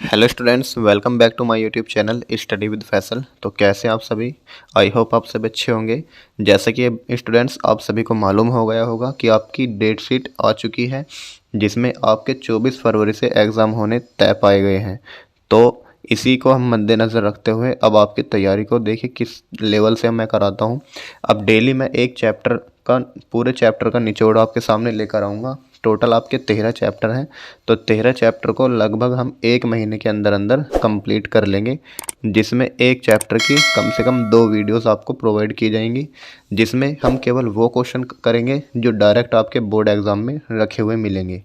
Hello students, welcome back to my YouTube channel study with Faisal. तो कैसे हैं आप सभी? आई होप आप सभी अच्छे होंगे। जैसे कि स्टूडेंट्स आप सभी को मालूम हो गया होगा कि आपकी डेट शीट आ चुकी है जिसमें आपके 24 फरवरी से एग्ज़ाम होने तय पाए गए हैं। तो इसी को हम मद्देनज़र रखते हुए अब आपकी तैयारी को देखिए किस लेवल से मैं कराता हूँ। अब डेली मैं एक चैप्टर का पूरे चैप्टर का निचोड़ आपके सामने लेकर आऊँगा। टोटल आपके 13 चैप्टर हैं, तो 13 चैप्टर को लगभग हम 1 महीने के अंदर अंदर कंप्लीट कर लेंगे, जिसमें एक चैप्टर की कम से कम 2 वीडियोस आपको प्रोवाइड की जाएंगी, जिसमें हम केवल वो क्वेश्चन करेंगे जो डायरेक्ट आपके बोर्ड एग्ज़ाम में रखे हुए मिलेंगे।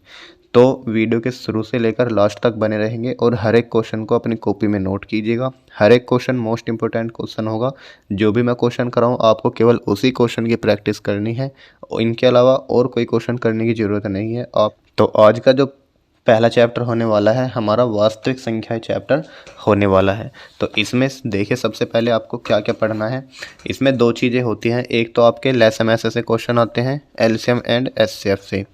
तो वीडियो के शुरू से लेकर लास्ट तक बने रहेंगे और हर एक क्वेश्चन को अपनी कॉपी में नोट कीजिएगा। हर एक क्वेश्चन मोस्ट इंपॉर्टेंट क्वेश्चन होगा। जो भी मैं क्वेश्चन कराऊँ आपको केवल उसी क्वेश्चन की प्रैक्टिस करनी है, इनके अलावा और कोई क्वेश्चन करने की ज़रूरत नहीं है। आप तो आज का जो पहला चैप्टर होने वाला है हमारा वास्तविक संख्याएं चैप्टर होने वाला है। तो इसमें देखिए सबसे पहले आपको क्या क्या पढ़ना है। इसमें 2 चीज़ें होती हैं, एक तो आपके लेस एमएस से क्वेश्चन आते हैं एलसीएम एंड एचसीएफ से,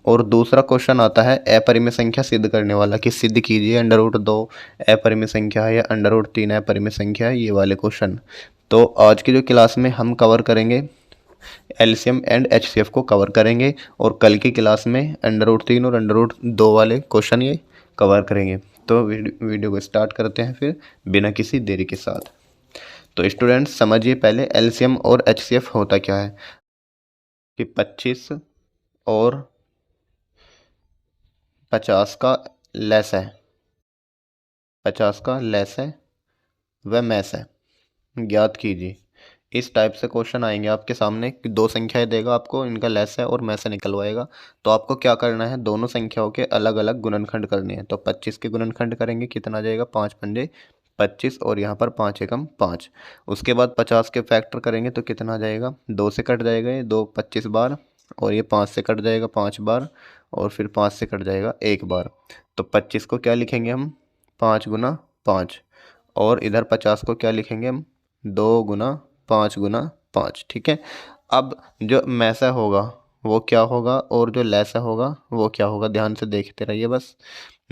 और दूसरा क्वेश्चन आता है अपरिमेय संख्या सिद्ध करने वाला कि सिद्ध कीजिए √2 अपरिमेय संख्या है या √3 अपरिमेय संख्या है, ये वाले क्वेश्चन। तो आज की जो क्लास में हम कवर करेंगे एलसीएम एंड एचसीएफ को कवर करेंगे, और कल की क्लास में √3 और √2 वाले क्वेश्चन ये कवर करेंगे। तो वीडियो को स्टार्ट करते हैं फिर बिना किसी देरी के साथ। तो स्टूडेंट्स समझिए पहले एलसीएम और एचसीएफ होता क्या है कि 25 और 50 का लेस है, 50 का लेस है वह मैस है, ज्ञात कीजिए। इस टाइप से क्वेश्चन आएंगे आपके सामने कि 2 संख्याएं देगा आपको, इनका लेस है और मैस से निकलवाएगा। तो आपको क्या करना है, दोनों संख्याओं के अलग अलग गुणनखंड करने हैं। तो 25 के गुणनखंड करेंगे, कितना आ जाएगा 5 पंजे 25 और यहाँ पर 5 एकम 5। उसके बाद 50 के फैक्टर करेंगे तो कितना आ जाएगा, 2 से कट जाएगा ये 2 25 बार, और ये 5 से कट जाएगा 5 बार, और फिर 5 से कट जाएगा 1 बार। तो 25 को क्या लिखेंगे हम 5 गुना 5, और इधर 50 को क्या लिखेंगे हम 2 गुना 5 गुना 5। ठीक है। अब जो मैसा होगा वो क्या होगा और जो लैसा होगा वो क्या होगा, ध्यान से देखते रहिए बस।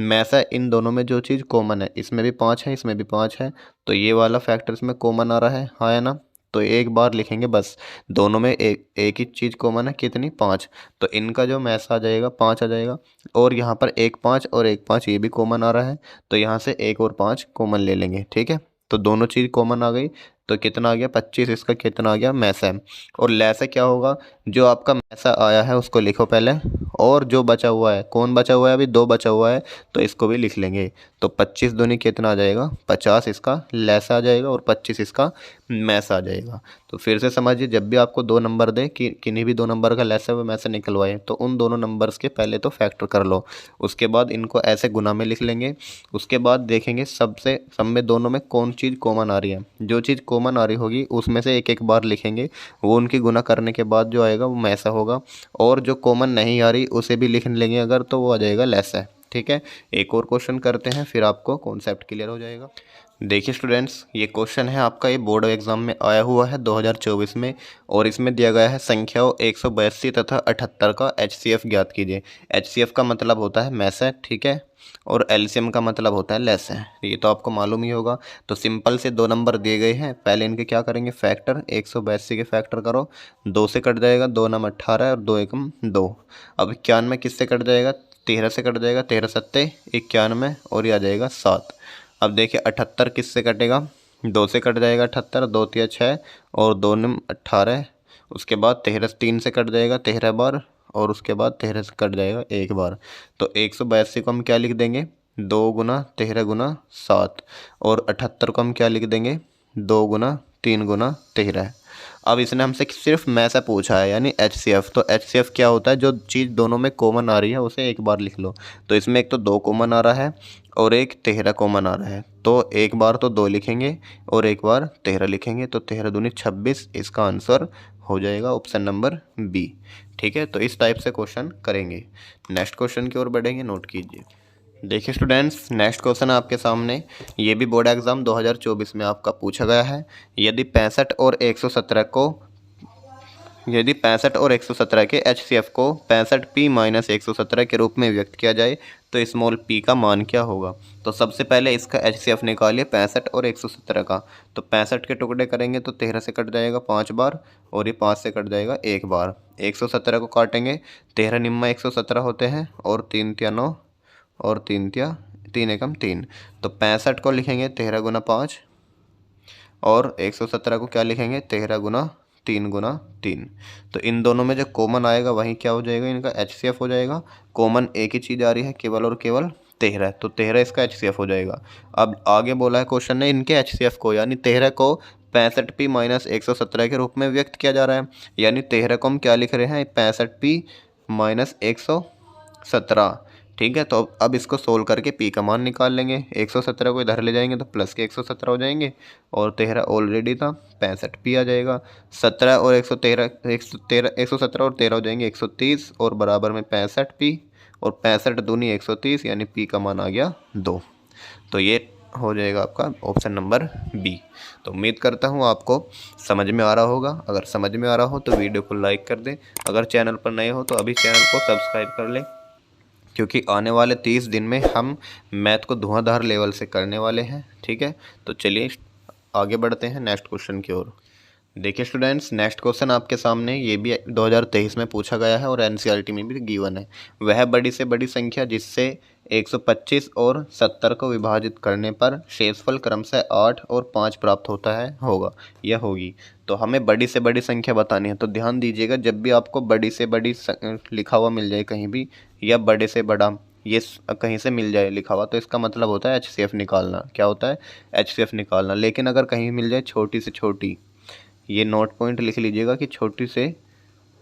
मैसा इन दोनों में जो चीज़ कॉमन है, इसमें भी 5 है इसमें भी 5 है, तो ये वाला फैक्टर इसमें कॉमन आ रहा है, हाँ है ना। तो एक बार लिखेंगे बस, दोनों में एक ही चीज़ कॉमन है, कितनी 5। तो इनका जो मैसा आ जाएगा 5 आ जाएगा, और यहाँ पर एक 5 और एक 5 ये भी कॉमन आ रहा है, तो यहाँ से एक और 5 कॉमन ले लेंगे। ठीक है, तो दोनों चीज़ कॉमन आ गई, तो कितना आ गया 25, इसका कितना आ गया मैसा है। और लैसा क्या होगा, जो आपका मैसा आया है उसको लिखो पहले, और जो बचा हुआ है, कौन बचा हुआ है अभी 2 बचा हुआ है, तो इसको भी लिख लेंगे। तो 25 दूनी कितना आ जाएगा 50, इसका लैसा आ जाएगा, और 25 इसका मैसा आ जाएगा। तो फिर से समझिए, जब भी आपको 2 नंबर दे कि किन्हीं भी 2 नंबर का लैसा व मैसा निकलवाए, तो उन दोनों नंबर्स के पहले तो फैक्टर कर लो, उसके बाद इनको ऐसे गुना में लिख लेंगे। उसके बाद देखेंगे सबसे सब में दोनों में कौन चीज़ कॉमन आ रही है, जो चीज़ कॉमन आ रही होगी उसमें से एक एक बार लिखेंगे, वो उनकी गुना करने के बाद जो आएगा वो मैसा होगा, और जो कॉमन नहीं आ रही उसे भी लिख लेंगे अगर, तो वो आ जाएगा लैसा है। ठीक है, एक और क्वेश्चन करते हैं फिर आपको कॉन्सेप्ट क्लियर हो जाएगा। देखिए स्टूडेंट्स, ये क्वेश्चन है आपका, ये बोर्ड एग्जाम में आया हुआ है 2024 में, और इसमें दिया गया है संख्याओं 182 तथा 78 का एचसीएफ ज्ञात कीजिए। एचसीएफ का मतलब होता है मैस है, ठीक है, और एलसीएम का मतलब होता है लेस है, ये तो आपको मालूम ही होगा। तो सिंपल से 2 नंबर दिए गए हैं, पहले इनके क्या करेंगे फैक्टर, 182 के फैक्टर करो, 2 से कट जाएगा 2 नम 18 और 2 एकम 2। अब 91 किससे कट जाएगा, 13 से कट जाएगा, 13 सत्ते 91, और ये आ जाएगा 7। अब देखिए 78 किससे कटेगा, 2 से कट जाएगा 78, 2 तिया 6 और 2 नम 18। उसके बाद 13 3 से कट जाएगा 13 बार, और उसके बाद 13 से कट जाएगा 1 बार। तो 182 को हम क्या लिख देंगे 2 गुना 13 गुना 7, और 78 को हम क्या लिख देंगे 2 गुना 3 गुना 13। अब इसने हमसे सिर्फ मैसा पूछा है यानी एचसीएफ। तो एचसीएफ क्या होता है, जो चीज़ दोनों में कॉमन आ रही है उसे एक बार लिख लो। तो इसमें एक तो 2 कॉमन आ रहा है और एक 13 कॉमन आ रहा है, तो एक बार तो 2 लिखेंगे और एक बार 13 लिखेंगे, तो 13 दूनी 26, इसका आंसर हो जाएगा ऑप्शन नंबर बी। ठीक है, तो इस टाइप से क्वेश्चन करेंगे। नेक्स्ट क्वेश्चन की ओर बढ़ेंगे, नोट कीजिए। देखिए स्टूडेंट्स, नेक्स्ट क्वेश्चन आपके सामने, ये भी बोर्ड एग्जाम 2024 में आपका पूछा गया है। यदि 65 और 117 को यदि 65 और 117 के HCF को 65p माइनस 117 के रूप में व्यक्त किया जाए तो स्मॉल p का मान क्या होगा। तो सबसे पहले इसका HCF निकालिए 65 और 117 का। तो 65 के टुकड़े करेंगे तो 13 से कट जाएगा 5 बार और ये 5 से कट जाएगा 1 बार। 117 को काटेंगे, 13 निम्मा 117 होते हैं और 3 तिया 9 और 3 तिया 3 एकम 3। तो 65 को लिखेंगे 13 गुना 5 और 117 को क्या लिखेंगे 13 गुना 3 गुना 3। तो इन दोनों में जो कॉमन आएगा वही क्या हो जाएगा, इनका HCF हो जाएगा। कॉमन एक ही चीज़ आ रही है केवल और केवल 13, तो 13 इसका HCF हो जाएगा। अब आगे बोला है क्वेश्चन ने इनके HCF को, यानी 13 को 65p माइनस 117 के रूप में व्यक्त किया जा रहा है। यानी 13 को हम क्या लिख रहे हैं 65p माइनस 117। ठीक है, तो अब इसको सोल्व करके p का मान निकाल लेंगे। 117 को इधर ले जाएंगे तो प्लस के 117 हो जाएंगे और 13 ऑलरेडी था 65p आ जाएगा। 17 और 117 117 और 13 हो जाएंगे 130 और बराबर में 65p और 65 दूनी 130, यानी p का मान आ गया 2। तो ये हो जाएगा आपका ऑप्शन नंबर बी। तो उम्मीद करता हूँ आपको समझ में आ रहा होगा। अगर समझ में आ रहा हो तो वीडियो को लाइक कर दें। अगर चैनल पर नए हो तो अभी चैनल को सब्सक्राइब कर लें, क्योंकि आने वाले 30 दिन में हम मैथ को धुआंधार लेवल से करने वाले हैं। ठीक है, तो चलिए आगे बढ़ते हैं नेक्स्ट क्वेश्चन की ओर। देखिए स्टूडेंट्स, नेक्स्ट क्वेश्चन आपके सामने ये भी 2023 में पूछा गया है और एनसीईआरटी में भी गिवन है। वह बड़ी से बड़ी संख्या जिससे 125 और 70 को विभाजित करने पर शेषफल क्रमशः 8 और 5 प्राप्त होता है होगा या होगी। तो हमें बड़ी से बड़ी संख्या बतानी है। तो ध्यान दीजिएगा, जब भी आपको बड़ी से बड़ी लिखा हुआ मिल जाए कहीं भी, या बड़े से बड़ा ये कहीं से मिल जाए लिखा हुआ, तो इसका मतलब होता है HCF निकालना। क्या होता है HCF निकालना। लेकिन अगर कहीं मिल जाए छोटी से छोटी, ये नोट पॉइंट लिख लीजिएगा कि छोटी से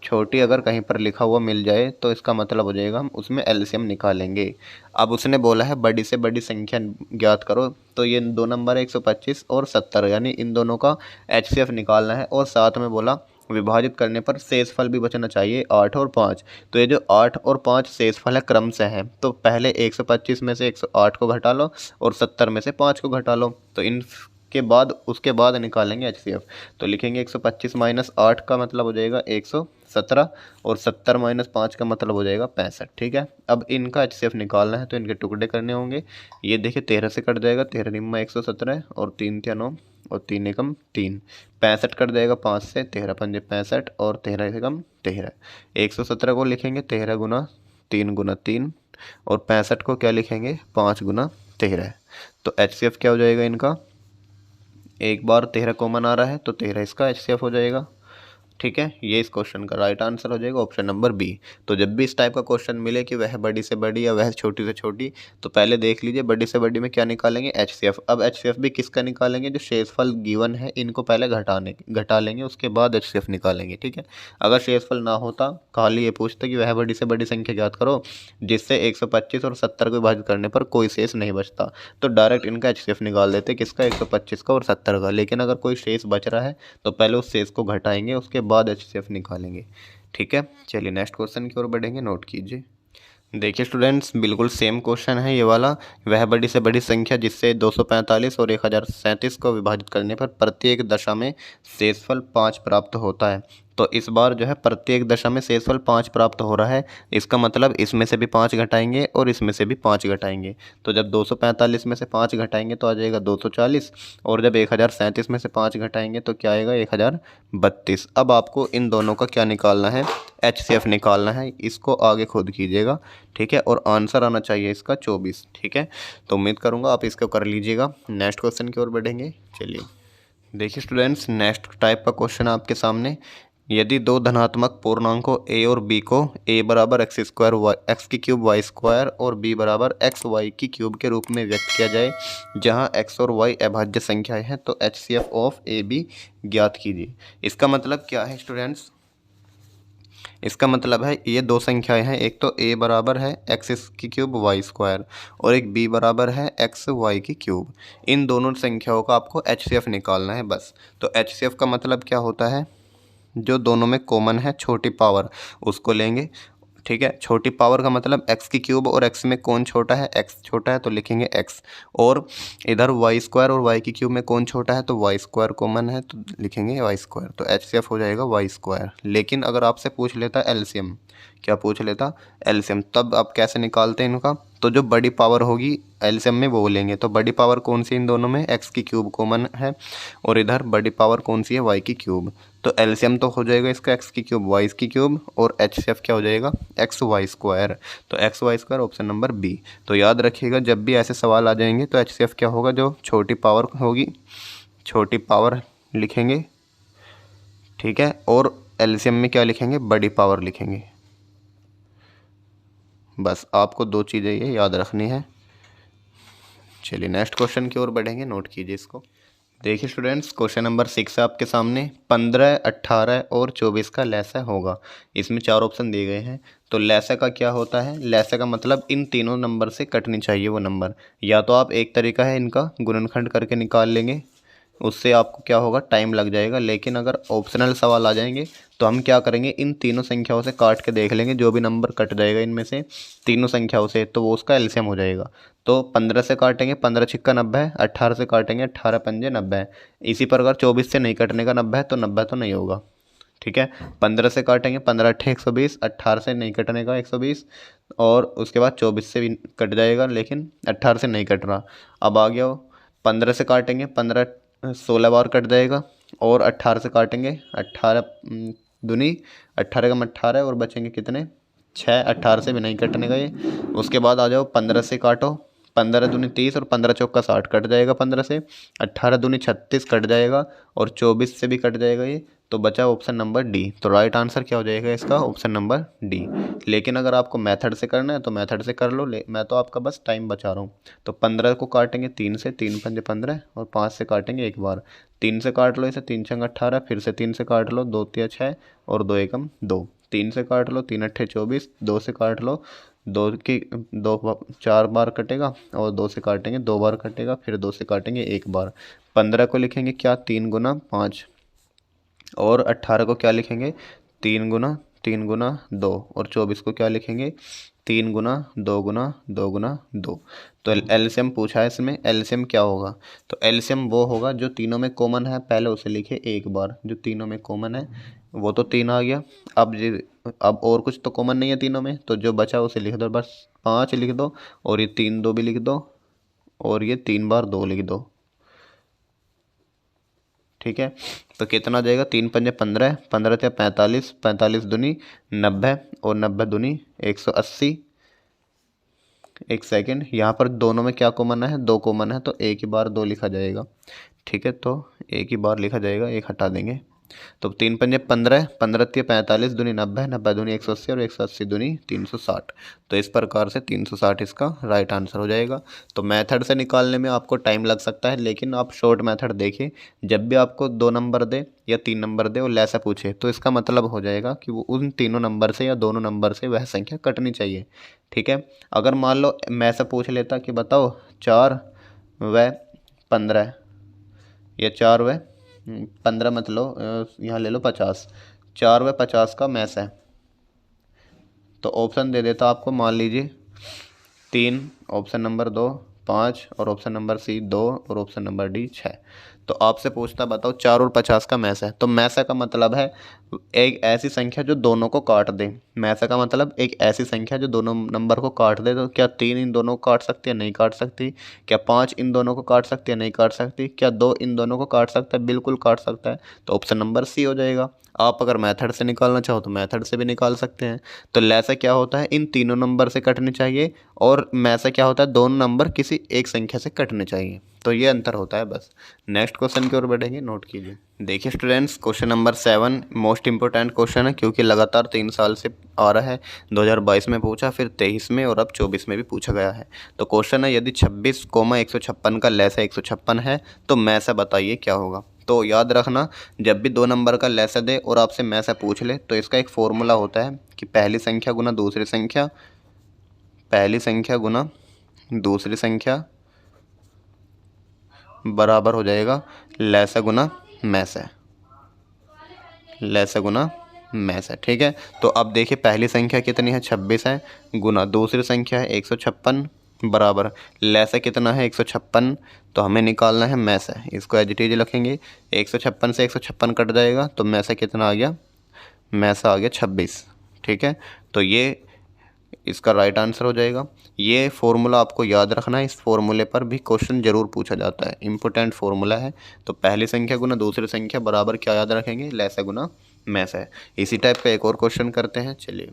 छोटी अगर कहीं पर लिखा हुआ मिल जाए तो इसका मतलब हो जाएगा हम उसमें LCM निकालेंगे। अब उसने बोला है बड़ी से बड़ी संख्या ज्ञात करो, तो ये 2 नंबर है 125 और 70, यानी इन दोनों का HCF निकालना है। और साथ में बोला विभाजित करने पर शेषफल भी बचना चाहिए 8 और 5। तो ये जो 8 और 5 शेषफल है क्रम से है, तो पहले 125 में से 108 को घटा लो और 70 में से 5 को घटा लो, तो इन के बाद उसके बाद निकालेंगे HCF। तो लिखेंगे 125 माइनस 8 का मतलब हो जाएगा 117 और 70 माइनस 5 का मतलब हो जाएगा 65। ठीक है, अब इनका HCF निकालना है तो इनके टुकड़े करने होंगे। ये देखिए 13 से कट जाएगा, 13 निम्मा 117 और 3 तिया 9 और 3 एकम 3। 65 कट जाएगा 5 से, 13 पंजे 65 और 13 एकम 13। 117 को लिखेंगे 13 गुना 3 गुना 3 और 65 को क्या लिखेंगे 5 गुना 13। तो HCF क्या हो जाएगा इनका, एक बार 13 कॉमन आ रहा है तो 13 इसका HCF हो जाएगा। ठीक है, ये इस क्वेश्चन का राइट आंसर हो जाएगा ऑप्शन नंबर बी। तो जब भी इस टाइप का क्वेश्चन मिले कि वह बड़ी से बड़ी या वह छोटी से छोटी, तो पहले देख लीजिए बड़ी से बड़ी में क्या निकालेंगे HCF। अब HCF भी किसका निकालेंगे, जो शेषफल गिवन है इनको पहले घटा लेंगे, उसके बाद HCF निकालेंगे। ठीक है, अगर शेषफल ना होता, खाली ये पूछते कि वह बड़ी से बड़ी संख्या ज्ञात करो जिससे 125 और 70 को विभाजित करने पर कोई शेष नहीं बचता, तो डायरेक्ट इनका HCF निकाल देते, किसका 125 का और 70 का। लेकिन अगर कोई शेष बच रहा है तो पहले उस शेष को घटाएंगे, उसके बाद HCF निकालेंगे। ठीक है, चलिए नेक्स्ट क्वेश्चन की ओर बढ़ेंगे, नोट कीजिए। देखिए स्टूडेंट्स, बिल्कुल सेम क्वेश्चन है ये वाला। वह बड़ी से बड़ी संख्या जिससे 245 और 1037 को विभाजित करने पर प्रत्येक दशा में शेषफल 5 प्राप्त होता है। तो इस बार जो है प्रत्येक दशा में शेषफल 5 प्राप्त हो रहा है। इसका मतलब इसमें से भी 5 घटाएंगे और इसमें से भी 5 घटाएंगे। तो जब 245 में से 5 घटाएंगे तो आ जाएगा 240, और जब 1037 में से 5 घटाएंगे तो क्या आएगा 1032। अब आपको इन दोनों का क्या निकालना है, HCF निकालना है। इसको आगे खुद कीजिएगा। ठीक है, और आंसर आना चाहिए इसका 24। ठीक है, तो उम्मीद करूँगा आप इसको कर लीजिएगा। नेक्स्ट क्वेश्चन की ओर बढ़ेंगे। चलिए देखिए स्टूडेंट्स, नेक्स्ट टाइप का क्वेश्चन आपके सामने। यदि दो धनात्मक पूर्णांकों a और b को a बराबर एक्स स्क्वायर एक्स की क्यूब वाई स्क्वायर और b बराबर एक्स वाई की क्यूब के रूप में व्यक्त किया जाए, जहां x और y अभाज्य संख्याएं हैं, तो HCF ऑफ a b ज्ञात कीजिए। इसका मतलब क्या है स्टूडेंट्स, इसका मतलब है ये दो संख्याएं हैं, एक तो a बराबर है एक्स की क्यूब वाई स्क्वायर और एक b बराबर है एक्स वाई की क्यूब। इन दोनों संख्याओं का आपको HCF निकालना है बस। तो HCF का मतलब क्या होता है, जो दोनों में कॉमन है छोटी पावर उसको लेंगे, ठीक है। छोटी पावर का मतलब एक्स की क्यूब, और एक्स में कौन छोटा है, एक्स छोटा है तो लिखेंगे एक्स। और इधर वाई स्क्वायर और वाई की क्यूब में कौन छोटा है तो वाई स्क्वायर कॉमन है तो लिखेंगे वाई स्क्वायर, तो एचसीएफ हो जाएगा वाई स्क्वायर। लेकिन अगर आपसे पूछ लेता एलसीएम, क्या पूछ लेता एलसीएम, तब आप कैसे निकालते हैं इनका, तो जो बड़ी पावर होगी एलसीएम में वो लेंगे। तो बड़ी पावर कौन सी इन दोनों में, एक्स की क्यूब कॉमन है और इधर बड़ी पावर कौन सी है, वाई की क्यूब। तो एलसीएम तो हो जाएगा इसका एक्स की क्यूब वाई की क्यूब, और एचसीएफ क्या हो जाएगा एक्स वाई स्क्वायर। तो X Y square option number B. तो याद रखिएगा जब भी ऐसे सवाल आ जाएंगे तो एचसीएफ क्या होगा, जो छोटी पावर होगी छोटी पावर लिखेंगे, ठीक है। और एलसीएम में क्या लिखेंगे, बड़ी पावर लिखेंगे। बस आपको दो चीज़ें ये याद रखनी है। चलिए नेक्स्ट क्वेश्चन की ओर बढ़ेंगे, नोट कीजिए इसको। देखिए स्टूडेंट्स, क्वेश्चन नंबर 6 है आपके सामने। 15, 18 और 24 का लैसा होगा। इसमें चार ऑप्शन दिए गए हैं। तो लैसा का क्या होता है, लैसा का मतलब इन तीनों नंबर से कटनी चाहिए वो नंबर। या तो आप एक तरीका है इनका गुणनखंड करके निकाल लेंगे, उससे आपको क्या होगा टाइम लग जाएगा। लेकिन अगर ऑप्शनल सवाल आ जाएंगे तो हम क्या करेंगे, इन तीनों संख्याओं से काट के देख लेंगे, जो भी नंबर कट जाएगा इनमें से तीनों संख्याओं से तो वो उसका एलसीएम हो जाएगा। तो 15 से काटेंगे, 15 छिक्का 90 है। 18 से काटेंगे, 18 पंजे 90 है। इसी प्रकार 24 से नहीं कटने का 90 है तो 90 तो नहीं होगा, ठीक है। 15 से काटेंगे, 15 अट्ठे 120, 18 से नहीं कटने का 120, और उसके बाद 24 से भी कट जाएगा लेकिन 18 से नहीं कट रहा। अब आ गया वो 15 से काटेंगे, 15 16 बार कट जाएगा, और 18 से काटेंगे, 18 दूनी 18 कम 18 और बचेंगे कितने 6, 18 से भी नहीं कटने का ये। उसके बाद आ जाओ 15 से काटो, 15 दूनी 30 और 15 चौका 60 कट जाएगा 15 से। 18 दूनी 36 कट जाएगा, और 24 से भी कट जाएगा ये। तो बचा ऑप्शन नंबर डी। तो राइट आंसर क्या हो जाएगा इसका, ऑप्शन नंबर डी। लेकिन अगर आपको मेथड से करना है तो मेथड से कर लो, मैं तो आपका बस टाइम बचा रहा हूँ। तो 15 को काटेंगे 3 से, 3 पंजे 15, और 5 से काटेंगे एक बार। 3 से काट लो इसे, 3 छंग 18, फिर से 3 से काट लो, 2 तिया 6 और 2 एकम 2। 3 से काट लो, 3 अट्ठे 24, 2 से काट लो, 2 की 2 4 बार कटेगा, और 2 से काटेंगे 2 बार कटेगा, फिर 2 से काटेंगे एक बार। 15 को लिखेंगे क्या 3 गुना 5, और 18 को क्या लिखेंगे 3 गुना 2, और 24 को क्या लिखेंगे 3 गुना 2 गुना 2 गुना 2। तो एलसीएम पूछा है इसमें, एलसीएम क्या होगा, तो एलसीएम वो होगा जो तीनों में कॉमन है, पहले उसे लिखे एक बार, जो तीनों में कॉमन है वो तो 3 आ गया। अब और कुछ तो कॉमन नहीं है तीनों में, तो जो बचा उसे लिख दो, बस 5 लिख दो, और ये 3 2 भी लिख दो, और ये 3 बार 2 लिख दो, ठीक है। तो कितना आ जाएगा, 3 पंजे 15, 15 या 45, 45 दूनी 90, और 90 दूनी 180। एक सेकेंड, यहाँ पर दोनों में क्या कॉमन है, 2 कॉमन है, तो एक ही बार 2 लिखा जाएगा, ठीक है। तो एक ही बार लिखा जाएगा, एक हटा देंगे। तो 3 पंजे 15, 15 तिया 45 दूनी 90, 90 दूनी 180, और 180 दूनी 360। तो इस प्रकार से 360 इसका राइट आंसर हो जाएगा। तो मेथड से निकालने में आपको टाइम लग सकता है, लेकिन आप शॉर्ट मेथड देखिए। जब भी आपको 2 नंबर दे या 3 नंबर दे और लैसा पूछे, तो इसका मतलब हो जाएगा कि वो उन तीनों नंबर से या दोनों नंबर से वह संख्या कटनी चाहिए, ठीक है। अगर मान लो मैं से पूछ लेता कि बताओ 4 व 15, या 4 व 15 मत लो, यहाँ ले लो 50, 4 व 50 का मैस है, तो ऑप्शन दे देता आपको, मान लीजिए 3, ऑप्शन नंबर 2 5, और ऑप्शन नंबर सी 2, और ऑप्शन नंबर डी 6। तो आपसे पूछता बताओ 4 और 50 का मैस है, तो मैसा का मतलब है एक ऐसी संख्या जो दोनों को काट दे। मैसा का मतलब एक ऐसी संख्या जो दोनों नंबर को काट दे। तो क्या 3 इन दोनों को काट सकती है, नहीं काट सकती। क्या 5 इन दोनों को काट सकती है, नहीं काट सकती। क्या 2 इन दोनों को काट सकता है, बिल्कुल काट सकता है। तो ऑप्शन नंबर सी हो जाएगा। आप अगर मेथड से निकालना चाहो तो मेथड से भी निकाल सकते हैं। तो लैसा क्या होता है, इन तीनों नंबर से कटने चाहिए, और मैसा क्या होता है, दोनों नंबर किसी एक संख्या से कटने चाहिए। तो ये अंतर होता है बस। नेक्स्ट क्वेश्चन की ओर बढ़ेंगे, नोट कीजिए। देखिए students, question number 7 most important question है, क्योंकि लगातार 3 साल से आ रहा है। 2022 में पूछा, फिर 23 में, और अब 24 में भी पूछा गया है। तो क्वेश्चन है, यदि 26, 156 का लैसा 156 है तो मैसा बताइए क्या होगा। तो याद रखना, जब भी 2 नंबर का लैसा दे और आपसे मैसा पूछ ले, तो इसका एक फॉर्मूला होता है कि पहली संख्या गुना दूसरी संख्या, पहली संख्या गुना दूसरी संख्या बराबर हो जाएगा लैसा गुना मैसा, लैसा गुना मैस है। ठीक है, तो अब देखिए पहली संख्या कितनी है 26 है, गुना दूसरी संख्या है 156 बराबर लैस है कितना है 156, तो हमें निकालना है मैस है। इसको एज इट इज रखेंगे, 156 से 156 कट जाएगा तो मैस है कितना आ गया, मैस आ गया 26। ठीक है, तो ये इसका राइट आंसर हो जाएगा। ये फॉर्मूला आपको याद रखना है, इस फॉर्मूले पर भी क्वेश्चन जरूर पूछा जाता है, इंपॉर्टेंट फॉर्मूला है। तो पहली संख्या गुना दूसरी संख्या बराबर क्या याद रखेंगे, लैस है गुना मैस है। इसी टाइप का एक और क्वेश्चन करते हैं। चलिए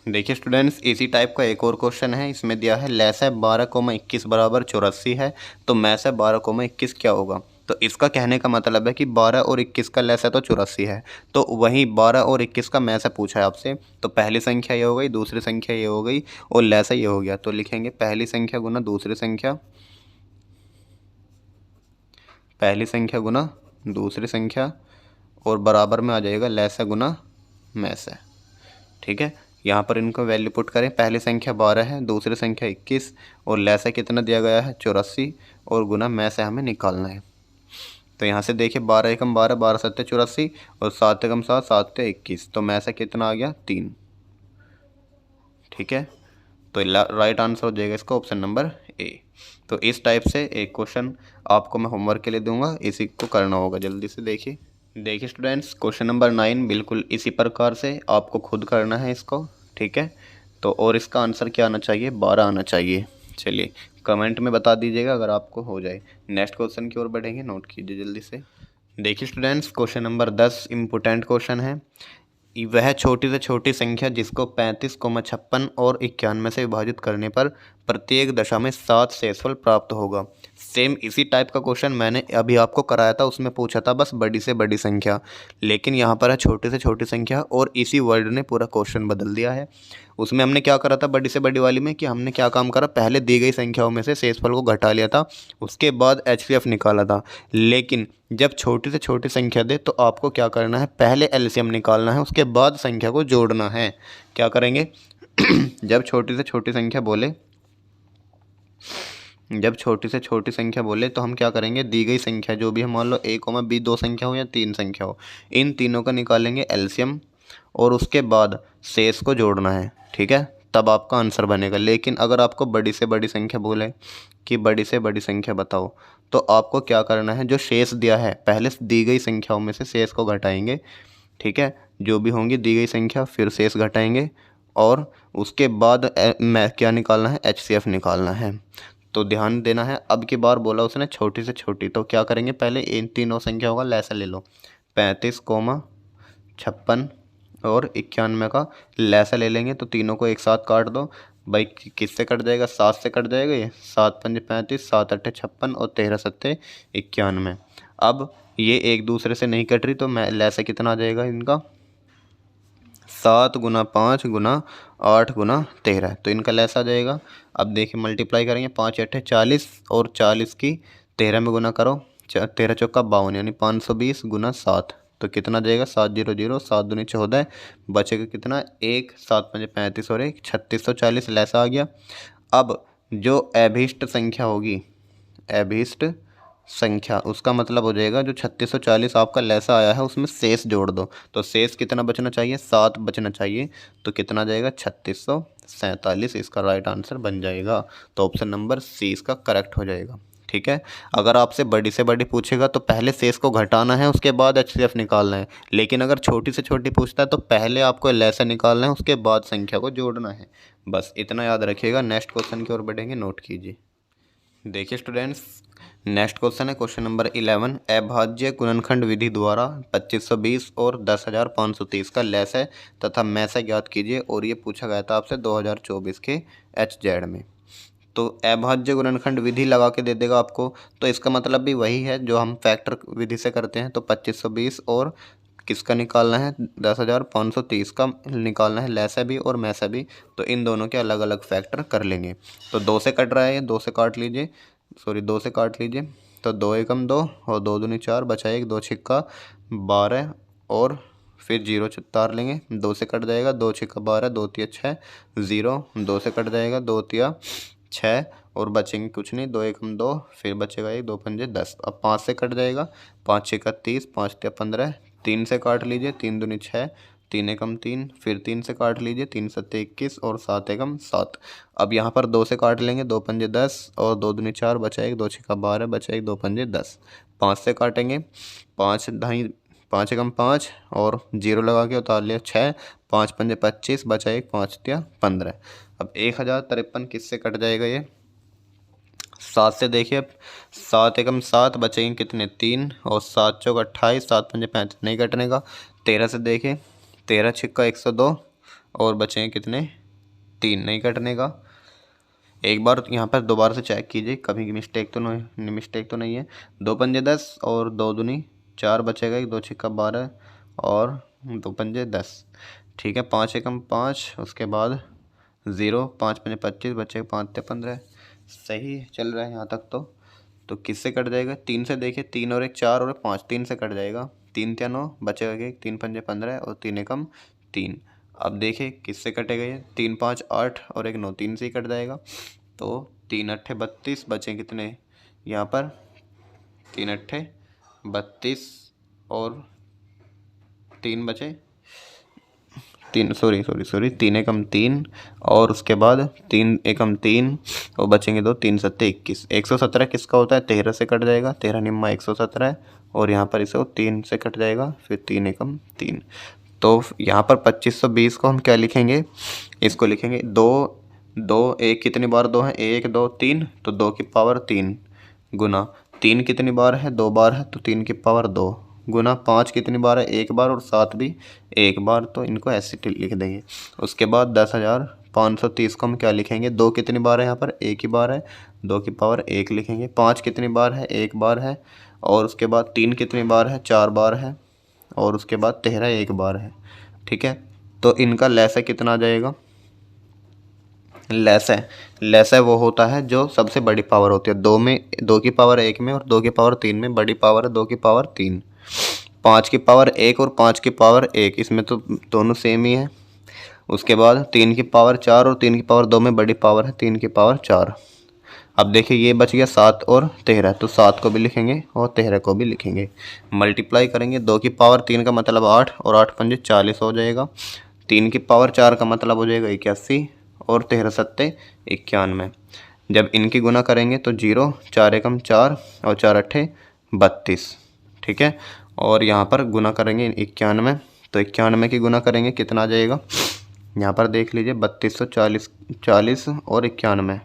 देखिए स्टूडेंट्स, इसी टाइप का एक और क्वेश्चन है। इसमें दिया है लैस है 12,21 बराबर 84 है, तो मैस है 12,21 क्या होगा। तो इसका कहने का मतलब है कि 12 और 21 का लैस है तो 84 है, तो वहीं 12 और 21 का मैस है पूछा है आपसे। तो पहली संख्या ये हो गई, दूसरी संख्या ये हो गई और लैस है ये हो गया। तो लिखेंगे पहली संख्या गुना दूसरी संख्या, पहली संख्या गुना दूसरी संख्या और बराबर में आ जाएगा लैस है गुना मैस है। ठीक है, यहाँ पर इनको वैल्यू पुट करें, पहली संख्या 12 है, दूसरी संख्या 21 और लैस है कितना दिया गया है 84 और गुना मैस है हमें निकालना है। तो यहाँ से देखिए 12 एकम 12, 12 सत्ते 84 और 7 एकम 7, 7 ते 21, तो मैस है कितना आ गया 3। ठीक है, तो राइट आंसर हो जाएगा इसका ऑप्शन नंबर ए। तो इस टाइप से एक क्वेश्चन आपको मैं होमवर्क के लिए दूंगा, इसी को करना होगा। जल्दी से देखिए स्टूडेंट्स, क्वेश्चन नंबर 9 बिल्कुल इसी प्रकार से आपको खुद करना है इसको। ठीक है, तो और इसका आंसर क्या आना चाहिए, 12 आना चाहिए। चलिए कमेंट में बता दीजिएगा अगर आपको हो जाए। नेक्स्ट क्वेश्चन की ओर बढ़ेंगे, नोट कीजिए जल्दी से। देखिए students, question number 10 important question है। वह छोटी से छोटी संख्या जिसको 35,56 और 91 से विभाजित करने पर प्रत्येक दशा में 7 शेषफल प्राप्त होगा। सेम इसी टाइप का क्वेश्चन मैंने अभी आपको कराया था, उसमें पूछा था बस बड़ी से बड़ी संख्या, लेकिन यहाँ पर है छोटी से छोटी संख्या और इसी वर्ड ने पूरा क्वेश्चन बदल दिया है। उसमें हमने क्या करा था बड़ी से बड़ी वाली में कि हमने क्या काम करा, पहले दी गई संख्याओं में से शेषफल को घटा लिया था, उसके बाद एचसीएफ निकाला था। लेकिन जब छोटी से छोटी संख्या दे तो आपको क्या करना है, पहले एलसीएम निकालना है, उसके बाद संख्या को जोड़ना है। क्या करेंगे जब छोटी से छोटी संख्या बोले, जब छोटी से छोटी संख्या बोले तो हम क्या करेंगे, दी गई संख्या जो भी है, मान लो a, b 2 संख्या हो या 3 संख्या हो, इन तीनों का निकालेंगे एलसीएम और उसके बाद शेष को जोड़ना है। ठीक है, तब आपका आंसर बनेगा। लेकिन अगर आपको बड़ी से बड़ी संख्या बोले कि बड़ी से बड़ी संख्या बताओ, तो आपको क्या करना है, जो शेष दिया है पहले दी गई संख्याओं में से शेष को घटाएंगे। ठीक है, जो भी होंगी दी गई संख्या फिर शेष घटाएंगे और उसके बाद मैं क्या निकालना है, एचसीएफ निकालना है। तो ध्यान देना है, अब की बार बोला उसने छोटी से छोटी, तो क्या करेंगे, पहले इन तीनों संख्या होगा लैसा ले लो, 35,56 और 91 का लैसा ले लेंगे, तो तीनों को एक साथ काट दो भाई। किससे कट जाएगा, 7 से कट जाएगा, ये 7 पंजे 35, 7 अट्ठे 56 और 13 सत्ते 91। अब ये एक दूसरे से नहीं कट रही, तो मैं लैसा कितना आ जाएगा इनका, 7 गुना 5 गुना 8 गुना 13, तो इनका लैस आ जाएगा। अब देखिए मल्टीप्लाई करेंगे, 5 अट्ठे 40 और 40 की 13 में गुना करो, 13 चौका 52 यानी 520 गुना 7, तो कितना जाएगा 700, 7 दूनी 14, बचेगा कितना 1, 7 पंजे 35 और 1 3640 लैसा आ गया। अब जो अभीष्ट संख्या होगी, अभीष्ट संख्या, उसका मतलब हो जाएगा जो 3640 आपका लैसा आया है उसमें शेष जोड़ दो, तो शेष कितना बचना चाहिए, 7 बचना चाहिए, तो कितना जाएगा 3647, इसका राइट आंसर बन जाएगा। तो ऑप्शन नंबर सी इसका करेक्ट हो जाएगा। ठीक है, अगर आपसे बड़ी से बड़ी पूछेगा तो पहले शेष को घटाना है, उसके बाद एचसीएफ निकालना है। लेकिन अगर छोटी से छोटी पूछता है तो पहले आपको लैसा निकालना है, उसके बाद संख्या को जोड़ना है। बस इतना याद रखिएगा। नेक्स्ट क्वेश्चन की ओर बढ़ेंगे, नोट कीजिए। देखिए स्टूडेंट्स, नेक्स्ट क्वेश्चन है क्वेश्चन नंबर 11, अभाज्य गुणनखंड विधि द्वारा 2520 और 10,530 का लैस है तथा मैसा ज्ञात कीजिए, और ये पूछा गया था आपसे 2024 के एचजेड में। तो अभाज्य गुणनखंड विधि लगा के दे देगा आपको, तो इसका मतलब भी वही है जो हम फैक्टर विधि से करते हैं। तो 2520 और किसका निकालना है, 10,530 का निकालना है, लैसा भी और मैसा भी, तो इन दोनों के अलग अलग फैक्टर कर लेंगे। तो 2 से कट रहा है, 2 से काट लीजिए, सॉरी 2 से काट लीजिए, तो 2 एकम 2 और 2 दूनी 4, बचा 1, 2 छिक्का 12 और फिर 0 तार लेंगे, 2 से कट जाएगा, 2 छिक्का 12, 2 तिया 6, 0, 2 से कट जाएगा, 2 तिया 6 और बचेंगे कुछ नहीं, 2 एकम 2, फिर बचेगा 1, 2 पंजे 10। अब 5 से कट जाएगा, 5 छिक्का 30, 5 तिया 15, 3 से काट लीजिए, 3 दूनी 6, 3 एकम 3, फिर 3 से काट लीजिए, 3 सत्ते 21 और 7 एकम 7। अब यहाँ पर 2 से काट लेंगे, 2 पंजे 10 और 2 दूनी 4, बचा एक, 2 छक्का 12, बचा एक, 2 पंजे 10। 5 से काटेंगे, 5 ढाई 5 एकम 5 और 0 लगा के उतार लिया 6, 5 पंजे 25, बचा एक, 5 तिया 15। अब 1053 किससे कट जाएगा ये? 7 से देखिए, 7 एकम 7, बचेंगे कितने? 3 और 7 चौक 28, 7 पंजे 35, नहीं कटने का। 13 से देखें, 13 छिक्का 102 और बचेंगे कितने? 3, नहीं कटने का। एक बार यहाँ पर दोबारा से चेक कीजिए, कभी मिस्टेक तो नहीं है। 2 पंजे 10 और 2 दूनी 4, बचेगा एक, 2 छिक्का 12 और 2 पंजे 10। ठीक है, 5 एकम 5, उसके बाद 0, 5 पंजे 25, बचेगा 5 तिया 15। सही चल रहा है यहाँ तक तो किससे कट जाएगा? 3 से देखिए, 3 और 1 4 और 5, 3 से कट जाएगा। 3 तिया 9, बचेगा एक, 3 पंजे 15 और 3 एकम 3। अब देखिए किससे कटेगा ये? 3 5 8 और 1 9, 3 से ही कट जाएगा। तो 3 अट्ठे 32, बचे कितने यहाँ पर? 3 अट्ठे 32 और 3 बचे 3, सॉरी 3 एकम 3 और उसके बाद 3 एकम 3 और बचेंगे 2, 3 सत्ते 21। 117 किसका होता है? 13 से कट जाएगा, 13 निम्मा 117 है और यहाँ पर इसे 3 से कट जाएगा, फिर 3 एकम 3। तो यहाँ पर 2520 को हम क्या लिखेंगे? इसको लिखेंगे 2 2 1 कितनी बार 2 है? 1 2 3, तो 2 की पावर 3 गुना 3 कितनी बार है? 2 बार है, तो 3 की पावर 2 गुना 5 कितनी बार है? 1 बार और 7 भी 1 बार, तो इनको ऐसे लिख देंगे। उसके बाद 10,530 को हम क्या लिखेंगे? 2 कितनी बार है? यहाँ पर 1 ही बार है, 2 की पावर 1 लिखेंगे। 5 कितनी बार है? 1 बार है और उसके बाद 3 कितनी बार है? 4 बार है और उसके बाद 13 1 बार है। ठीक है, तो इनका लैसा कितना आ जाएगा? लैसा वो होता है जो सबसे बड़ी पावर होती है। 2 में 2 की पावर 1 में और 2 की पावर 3 में बड़ी पावर है 2 की पावर 3। 5 की पावर 1 और 5 की पावर 1, इसमें तो दोनों सेम ही है। उसके बाद 3 की पावर 4 और 3 की पावर 2 में बड़ी पावर है 3 की पावर 4। अब देखिए ये बच गया 7 और 13, तो 7 को भी लिखेंगे और 13 को भी लिखेंगे। मल्टीप्लाई करेंगे, 2 की पावर 3 का मतलब 8 और 8 पंजे 40 हो जाएगा। 3 की पावर 4 का मतलब हो जाएगा 81 और 13 सत्ते 91। जब इनकी गुना करेंगे तो 0, 4 एकम 4 और 4 अट्ठे 32। ठीक है, और यहाँ पर गुना करेंगे 91, तो 91 की गुना करेंगे कितना आ जाएगा? यहाँ पर देख लीजिए 3240 40 और 91,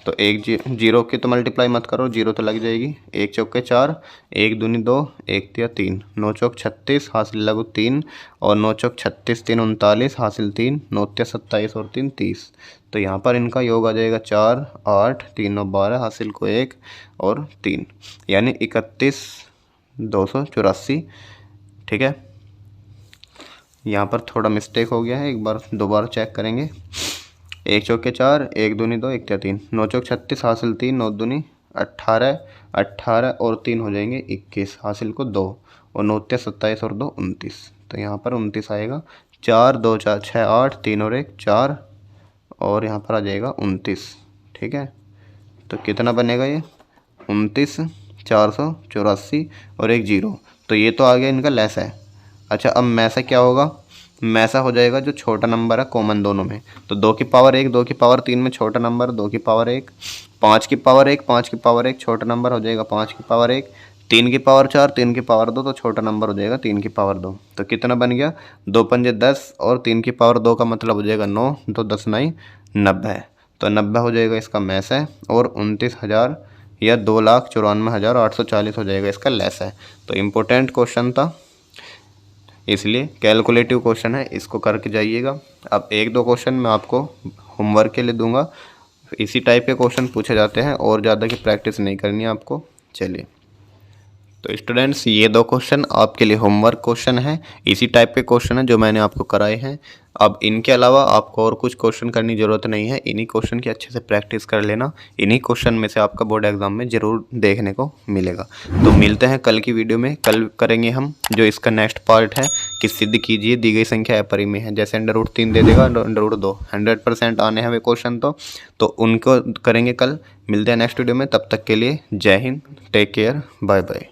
तो एक जीरो की तो मल्टीप्लाई मत करो, 0 तो लग जाएगी। 1 चौके 4, 1 दूनी 2, 1 तिया 3, 9 चौक 36 हासिल लगू 3 और 9 चौक 36 3 39 हासिल 3, 9 तिया 27 और 3 30। तो यहाँ पर इनका योग आ जाएगा 4 8 3 9 12 हासिल को 1 और 3, यानी 31,284। ठीक है, यहाँ पर थोड़ा मिस्टेक हो गया है, एक बार दोबारा चेक करेंगे। 1 चौके 4, 1 दूनी 2, 1 तिया 3, 9 चौक 36 हासिल 3, 9 दूनी 18 18 और 3 हो जाएंगे 21 हासिल को 2 और 9 तिया 27 और 2 29। तो यहाँ पर 29 आएगा। 4 2 4 6 8, 3 और 1 4 और यहाँ पर आ जाएगा 29। ठीक है, तो कितना बनेगा ये? 29,484 और 1 0। तो ये तो आ गया इनका लैसा है। अच्छा, अब मैसा क्या होगा? मैसा हो जाएगा जो छोटा नंबर है कॉमन दोनों में। तो 2 की पावर 1 2 की पावर 3 में छोटा नंबर 2 की पावर 1, 5 की पावर 1 5 की पावर 1 छोटा नंबर हो जाएगा 5 की पावर 1, 3 की पावर 4 3 की पावर 2 तो छोटा नंबर हो जाएगा 3 की पावर 2। तो कितना बन गया? 2 पंजे 10 और 3 की पावर 2 का मतलब हो जाएगा 9, तो 10 9 90। तो 90 हो जाएगा इसका मैस है और 29,000 या 2,94,840 हो जाएगा इसका लेस है। तो इम्पोर्टेंट क्वेश्चन था, इसलिए कैलकुलेटिव क्वेश्चन है, इसको करके जाइएगा। अब 1-2 क्वेश्चन मैं आपको होमवर्क के लिए दूंगा, इसी टाइप के क्वेश्चन पूछे जाते हैं और ज़्यादा की प्रैक्टिस नहीं करनी है आपको। चलिए, तो स्टूडेंट्स ये 2 क्वेश्चन आपके लिए होमवर्क क्वेश्चन है, इसी टाइप के क्वेश्चन है जो मैंने आपको कराए हैं। अब इनके अलावा आपको और कुछ क्वेश्चन करने की ज़रूरत नहीं है, इन्हीं क्वेश्चन की अच्छे से प्रैक्टिस कर लेना। इन्हीं क्वेश्चन में से आपका बोर्ड एग्जाम में ज़रूर देखने को मिलेगा। तो मिलते हैं कल की वीडियो में। कल करेंगे हम जो इसका नेक्स्ट पार्ट है कि सिद्ध कीजिए दी गई संख्या अपरिमेय है। जैसे √3 दे देगा, √2 100% आने हैं वे क्वेश्चन, तो उनको करेंगे कल। मिलते हैं नेक्स्ट वीडियो में, तब तक के लिए जय हिंद, टेक केयर, बाय बाय।